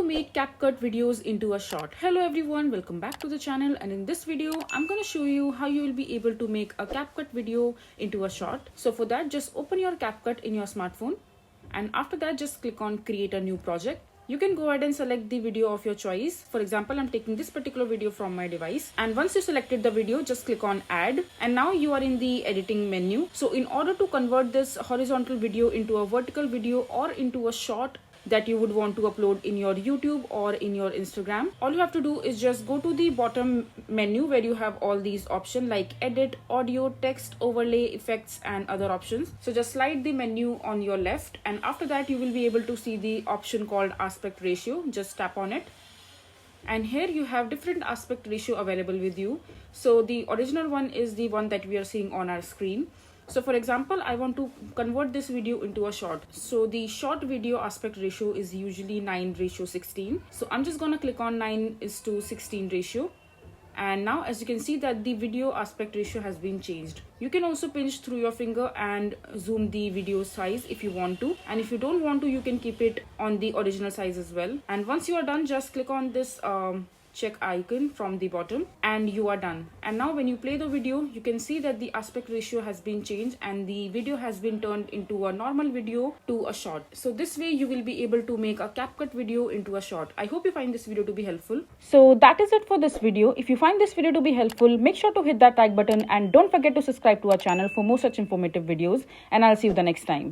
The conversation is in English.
to make CapCut videos into a short. Hello everyone, welcome back to the channel, and in this video I'm going to show you how you will be able to make a CapCut video into a short. So for that, just open your CapCut in your smartphone, and after that just click on create a new project. You can go ahead and select the video of your choice. For example, I'm taking this particular video from my device, and once you selected the video, just click on add, and now you are in the editing menu. So in order to convert this horizontal video into a vertical video or into a short that you would want to upload in your YouTube or in your Instagram, all you have to do is just go to the bottom menu where you have all these options like edit, audio, text, overlay, effects and other options. So just slide the menu on your left, and after that you will be able to see the option called aspect ratio. Just tap on it, and here you have different aspect ratio available with you. So the original one is the one that we are seeing on our screen. So for example, I want to convert this video into a short. So the short video aspect ratio is usually 9:16. So I'm just gonna click on 9:16 ratio. And now as you can see that the video aspect ratio has been changed. You can also pinch through your finger and zoom the video size if you want to. And if you don't want to, you can keep it on the original size as well. And once you are done, just click on this check icon from the bottom and you are done. And now when you play the video, you can see that the aspect ratio has been changed and the video has been turned into a normal video to a short. So this way you will be able to make a CapCut video into a short. I hope you find this video to be helpful. So that is it for this video. If you find this video to be helpful, make sure to hit that like button and don't forget to subscribe to our channel for more such informative videos, and I'll see you the next time.